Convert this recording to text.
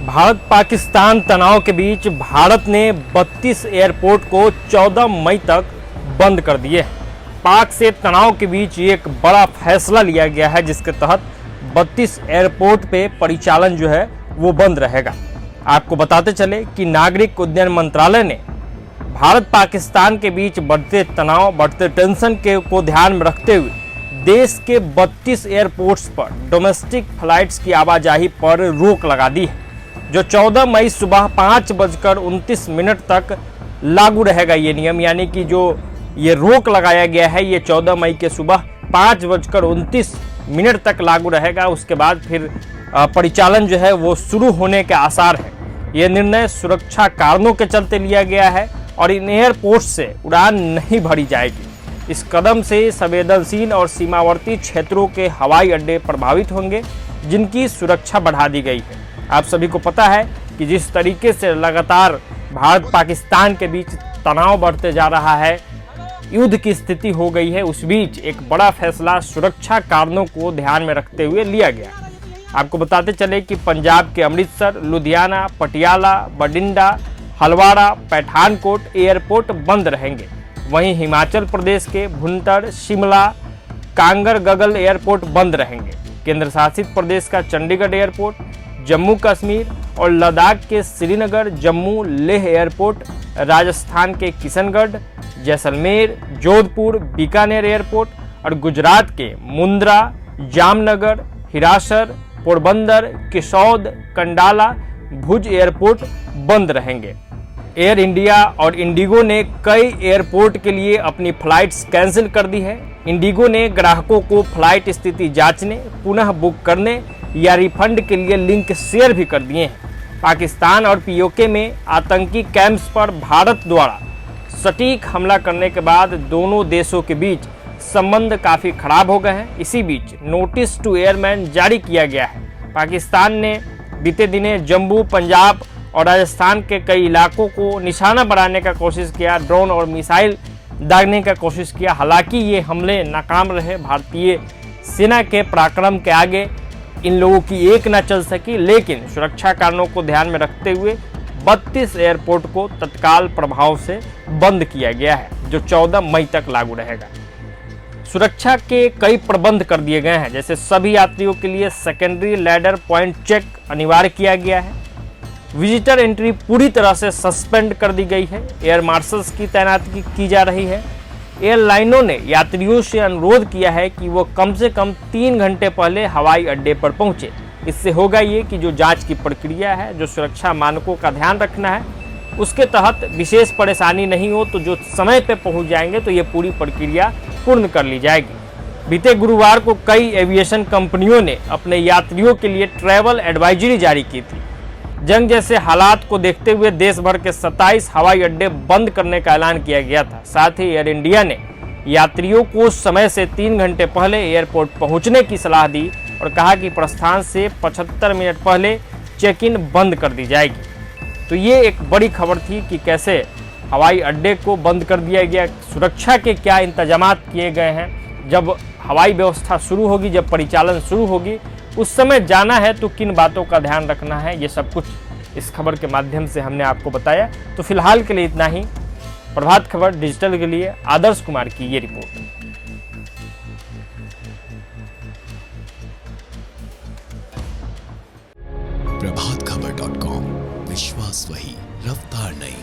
भारत पाकिस्तान तनाव के बीच भारत ने 32 एयरपोर्ट को 14 मई तक बंद कर दिए। पाक से तनाव के बीच एक बड़ा फैसला लिया गया है जिसके तहत 32 एयरपोर्ट पे परिचालन जो है वो बंद रहेगा। आपको बताते चले कि नागरिक उड्डयन मंत्रालय ने भारत पाकिस्तान के बीच बढ़ते तनाव, बढ़ते टेंशन को ध्यान में रखते हुए देश के 32 एयरपोर्ट्स पर डोमेस्टिक फ्लाइट्स की आवाजाही पर रोक लगा दी है, जो 14 मई सुबह 5:29 तक लागू रहेगा। ये नियम यानी कि जो ये रोक लगाया गया है ये 14 मई के सुबह 5:29 तक लागू रहेगा। उसके बाद फिर परिचालन जो है वो शुरू होने के आसार है। ये निर्णय सुरक्षा कारणों के चलते लिया गया है और इन एयरपोर्ट से उड़ान नहीं भरी जाएगी। इस कदम से संवेदनशील और सीमावर्ती क्षेत्रों के हवाई अड्डे प्रभावित होंगे, जिनकी सुरक्षा बढ़ा दी गई है। आप सभी को पता है कि जिस तरीके से लगातार भारत पाकिस्तान के बीच तनाव बढ़ते जा रहा है, युद्ध की स्थिति हो गई है, उस बीच एक बड़ा फैसला सुरक्षा कारणों को ध्यान में रखते हुए लिया गया। आपको बताते चले कि पंजाब के अमृतसर, लुधियाना, पटियाला, बठिंडा, हलवाड़ा, पठानकोट एयरपोर्ट बंद रहेंगे। वहीं हिमाचल प्रदेश के भुंटर, शिमला, कांगरगगल एयरपोर्ट बंद रहेंगे। केंद्र शासित प्रदेश का चंडीगढ़ एयरपोर्ट, जम्मू कश्मीर और लद्दाख के श्रीनगर, जम्मू, लेह एयरपोर्ट, राजस्थान के किशनगढ़, जैसलमेर, जोधपुर, बीकानेर एयरपोर्ट और गुजरात के मुंद्रा, जामनगर, हिरासर, पोरबंदर, किशोद, कंडाला, भुज एयरपोर्ट बंद रहेंगे। एयर इंडिया और इंडिगो ने कई एयरपोर्ट के लिए अपनी फ्लाइट्स कैंसिल कर दी है। इंडिगो ने ग्राहकों को फ्लाइट स्थिति जांचने, पुनः बुक करने या रिफंड के लिए लिंक शेयर भी कर दिए हैं। पाकिस्तान और पीओके में आतंकी कैंप्स पर भारत द्वारा सटीक हमला करने के बाद दोनों देशों के बीच संबंध काफ़ी खराब हो गए हैं। इसी बीच नोटिस टू एयरमैन जारी किया गया है। पाकिस्तान ने बीते दिने जम्मू, पंजाब और राजस्थान के कई इलाकों को निशाना बनाने का कोशिश किया, ड्रोन और मिसाइल दागने का कोशिश किया। हालांकि ये हमले नाकाम रहे। भारतीय सेना के पराक्रम के आगे इन लोगों की एक न चल सकी, लेकिन सुरक्षा कारणों को ध्यान में रखते हुए 32 एयरपोर्ट को तत्काल प्रभाव से बंद किया गया है, जो 14 मई तक लागू रहेगा। सुरक्षा के कई प्रबंध कर दिए गए हैं, जैसे सभी यात्रियों के लिए सेकेंडरी लैडर पॉइंट चेक अनिवार्य किया गया है। विजिटर एंट्री पूरी तरह से सस्पेंड कर दी गई है। एयर मार्शल्स की तैनाती की जा रही है। एयरलाइनों ने यात्रियों से अनुरोध किया है कि वो कम से कम 3 घंटे पहले हवाई अड्डे पर पहुंचे। इससे होगा ये कि जो जांच की प्रक्रिया है, जो सुरक्षा मानकों का ध्यान रखना है, उसके तहत विशेष परेशानी नहीं हो तो जो समय पे पहुंच जाएंगे तो ये पूरी प्रक्रिया पूर्ण कर ली जाएगी। बीते गुरुवार को कई एविएशन कंपनियों ने अपने यात्रियों के लिए ट्रैवल एडवाइजरी जारी की थी। जंग जैसे हालात को देखते हुए देश भर के 27 हवाई अड्डे बंद करने का ऐलान किया गया था। साथ ही एयर इंडिया ने यात्रियों को समय से 3 घंटे पहले एयरपोर्ट पहुंचने की सलाह दी और कहा कि प्रस्थान से 75 मिनट पहले चेक इन बंद कर दी जाएगी। तो ये एक बड़ी खबर थी कि कैसे हवाई अड्डे को बंद कर दिया गया, सुरक्षा के क्या इंतजाम किए गए हैं। जब हवाई व्यवस्था शुरू होगी, जब परिचालन शुरू होगी, उस समय जाना है तो किन बातों का ध्यान रखना है, ये सब कुछ इस खबर के माध्यम से हमने आपको बताया। तो फिलहाल के लिए इतना ही। प्रभात खबर डिजिटल के लिए आदर्श कुमार की ये रिपोर्ट। प्रभातखबर.com, विश्वास वही, रफ्तार नहीं।